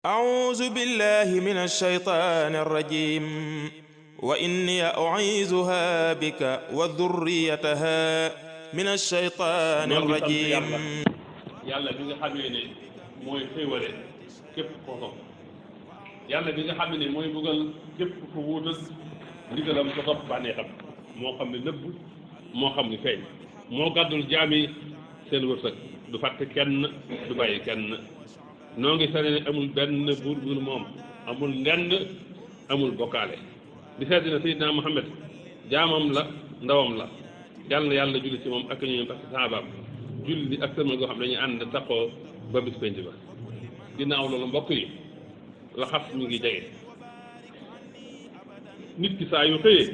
أعوذ بالله من الشيطان الرجيم وإني أعيذها بك وذريتها من الشيطان الرجيم yàlla bi nga xamee ne mooy xéewale képp ko topp yàlla bi nga xam ne mooy bëggal képp ko wuutal ndigalam ko topp bànneexam moo xam ne nëbb moo xam ne feeñ moo gàddul jaami seen wërsëg du fàtte kenn du bàyyi kenn noo ngi sane ne amul benn buur bu dul moom amul ndend amul bokkaale di seet na Seydina Muhammad jaamam la ndawam la yàlla na yàlla julli ci moom ak ñoom ak saabaam julli ak sëlmal goo xam dañuy ànd taxoo ba bis penc ba ginnaaw loolu mbokk yi la xas mi ngi jege nit ki saa yu xëyee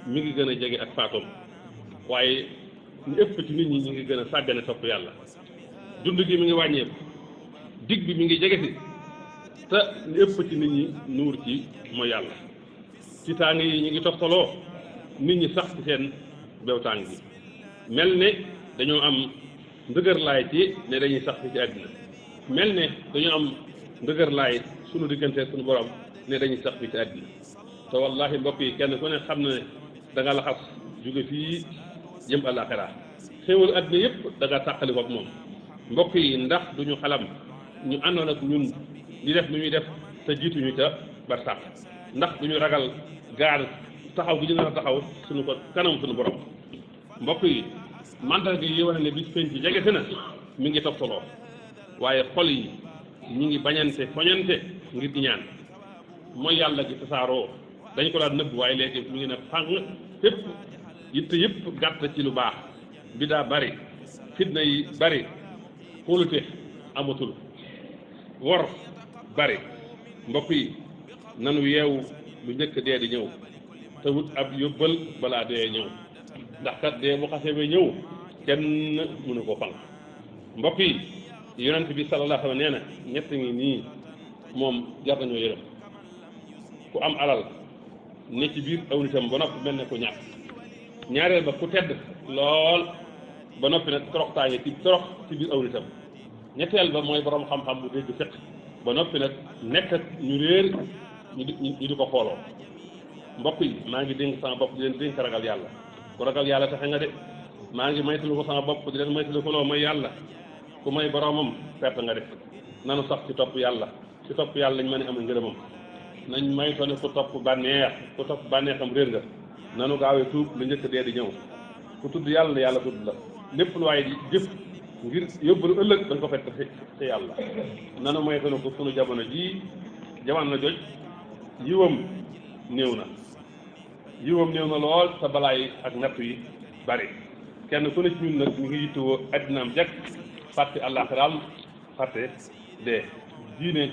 mi ngi gën a jege ak faatoom waaye ñu ëpp ci nit ñi ñu ngi gën a sàggane topp yàlla dund gi mi ngi wàññeeku dig bi mi ngi jege si te ñu ëpp ci nit ñi nuur ci mooy yàlla ci tàng yi ñu ngi toftaloo nit ñi sax ci seen bew tàng gi mel ne dañoo am ndëgër laay ci ne dañuy sax fi ci àddina mel ne dañoo am ndëgër laay sunu diggante sunu borom ne dañuy sax fi ci àddina te wallahi mbokk yi kenn ku ne xam na ne da nga laxas jóge fii jëm àllaaxira xéewal àddina yëpp da nga tàqali ko ak moom mbokk yi ndax duñu xalam ñu àndoon ak ñun di def lu ñuy def te jiituñu ca barsàq ndax duñu ragal gaar taxaw gi ñu nar a taxaw suñu ko kanam suñu borom mbokk yi mandarga yi wane ne bis penc bi jege si na mi ngi toftaloo waaye xol yi ñi ngi bañante foñante ngir di ñaan mooy yàlla gi tasaaroo dañ ko daan nëbb waaye léegi mi ngi ne fàng fépp yitte yëpp gàtt ci lu baax bi daa bari fitna yi bari kóolute amatul wor bari mbokk yi nanu yeewu lu njëkk dee di ñëw te wut ab yóbbal balaa dee ñëw ndax kat dee bu xasee ba ñëw kenn mënu ko fang mbokk yi yonent bi sallallahu alayhi wa sallam nee na ñett ngi nii moom jar nañoo yërëm ku am alal ne ci biir aw nitam ba noppi mel ne ko ñàkk ñaareel ba ku tedd lool ba noppi nag toroxtaange torox ci biir aw nitam ñetteel ba mooy borom xam-xam bu dégg fekk ba noppi nag nekk ñu réer ñu di ko xooloo mbokk yi maa ngi dénk sama bopp di leen dénk ragal yàlla ku ragal yàlla taxe nga de maa ngi maytalu ko sama bopp di leen maytalu ko loo may yàlla ku may boromam perte nga de nanu sax ci topp yàlla ci topp yàlla lañ mën a am ngërëmam nañ maytone ku topp bànneexam réer nga nanu gaawee tuub lu njëkk dee di ñëw ku tudd yàlla yàlla tudd la lépp lu waaye di jëf ngir yóbbalu ëllëg da nga ko fekk ci yàlla nanu maytone ko sunu jamono joj yiwam néew na lool sa balaa yi ak nattu yi bari kenn ku ne ci ñun nag ñu ngi yittewoo addinaam jekk fàtte àllaaxiraam fàtte dee diine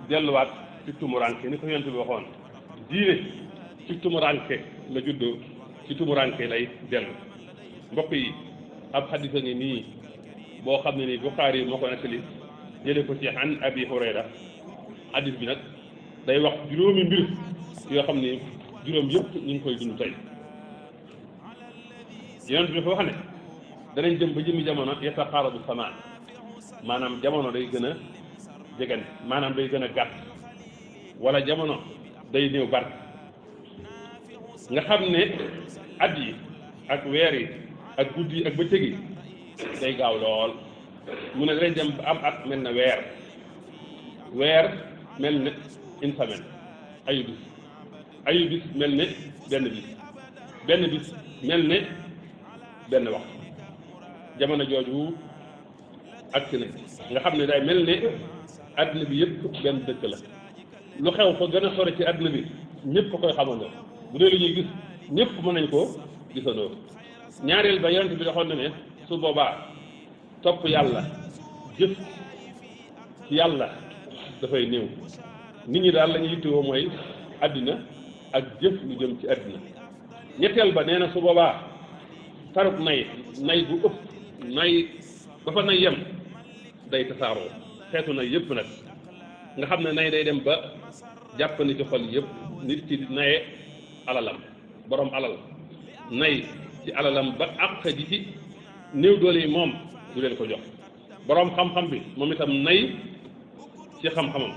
delluwaat ci tumuranke ni ko yonent bi waxoon diine ci tumuranke la juddoo ci tumuranke lay dellu mbokk yi ab xadis a ngi nii boo xam ne nii Buxaari yi moo ko nettali jële ko ci an Abi Hurayra xadis bi nag day wax juróomi mbir yoo xam ni juróom yëpp ñu ngi koy dund tey yonent bi dafa wax ne danañ jëm ba jëmi jamono yataxaarabu samaan maanaam jamono day gën a jegante maanaam day gën a gàtt wala jamono day néew barke nga xam ne at yi ak weer yi ak guddi yi ak bëccëg yi day gaaw lool mu ne danañ dem ba am at mel na weer mel ne une semaine ayu bis mel ne benn bis mel ne benn waxtu jamono jooju agsi na nga xam ne day mel ne àddina bi yëpp benn dëkk la lu xew fa gën a sore ci àddina bi ñëpp ko koy xamandoo bu dee lu ñuy gis ñëpp mën nañ koo gisandoo ñaareel ba yonent bi doxoon na ne su boobaa topp yàlla jëf ci yàlla dafay néew nit ñi daal la ñuy yittewoo mooy àddina ak jëf lu jëm ci àddina ñetteel ba nee na su boobaa taruk nay bu ëpp nay ba fa nay yem day tasaaroo xeetu nay yëpp nag nga xam ne nay day dem ba jàpp ni ci xol yëpp nit ci naye alalam borom alal nay ci alalam ba àq ji ci néew doole yi moom du leen ko jox borom xam-xam bi moom itam nay ci xam-xamam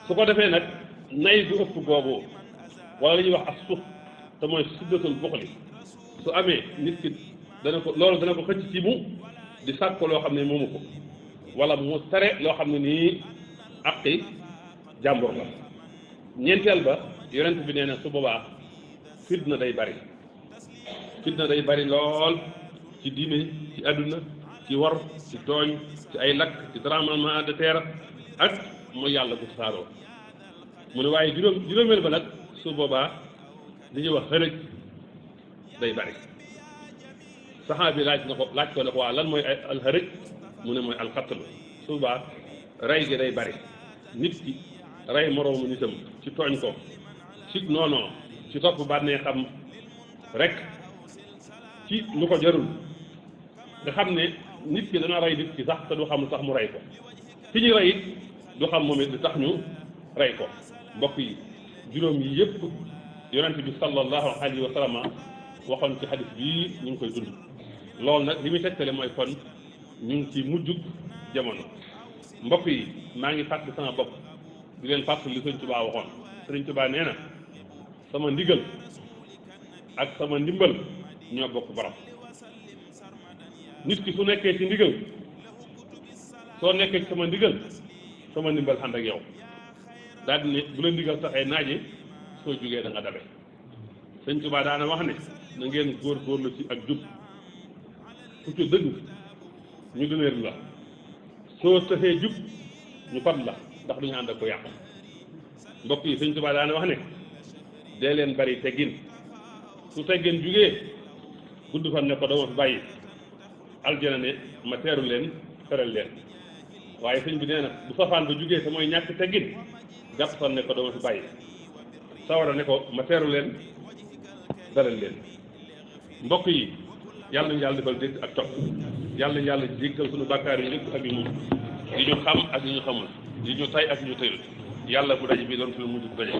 su ko defee nag nay bu ëpp boobu wala li ñuy wax as suuf te mooy siddatul buxli su amee nit ki dana ko xëcc ci mu di sàkk ko loo xam ne moomu ko wala mu tere loo xam ne nii aqi jàmbur la. ñeenteel ba yonent bi nee na su boobaa fitna day bari lool ci diine ci àdduna ci war ci tooñ ci ay lakk ci tremblement de terre ak mooy yàlla bu saaroo mu ne waaye juróomeel ba nag su boobaa li ñuy wax xërëj day bari saxaa bi laaj ko ne ko waa lan mooy al xërëj mu ne mooy alxatl su boobaa rey gi day bari nit ki rey moroomu nitam ci tooñ ko ci noonoo ci topp bànnee xam rek ci lu ko jarul nga xam ne nit ki dana rey nit ki sax te du xam lu tax mu rey ko ki ñu rey it du xam moom it lu tax ñu rey ko mbokk yi juróom yi yëpp yonent bi sallallahu alayhi wa sallam waxoon ci xadis bii ñu ngi koy dund loolu nag li muy tegtale mooy kon ñu ngi ci mujjug jamono mbokk yi maa ngi fàttali sama bopp di leen fàttali li Sëriñ Tuubaa waxoon Sëriñ Tuubaa nee na sama ndigal ak sama ndimbal ñoo bokk borom nit ki su nekkee ci ndigal soo nekkee ci sama ndigal sama ndimbal ànd ak yow daal di ne bu la ndigal taxee naaje soo jógee da nga dabe Sëriñ Tuubaa daana wax ne na ngeen góorgóorlu ci ak jub ku ci dëgg ñu dëneer la soo taxee jub ñu fat la ndax duñu ànd ak ko yàq mbokk yi Sëriñ Tuubaa daana wax ne dee leen bari teggin su teggin jugee gudd fan ne ko dama fi bàyyi aljana ne ma teeru leen feral leen waaye sëñ bi nee na bu safaan ba jugee te mooy ñàkk teggin gàtt fan ne ko dama fi bàyyi sawara ne ko ma teeru leen dalal leen mbokk yi yàlla nañu yàlla defal dégg ak topp yàlla nañu yàlla jéggal suñu bàkkaar yi lépp ak yu mujj yi ñu xam ak yi ñu xamul yi ñu tay ak yi ñu tayul yàlla bu daje bi doon suñu mujj daje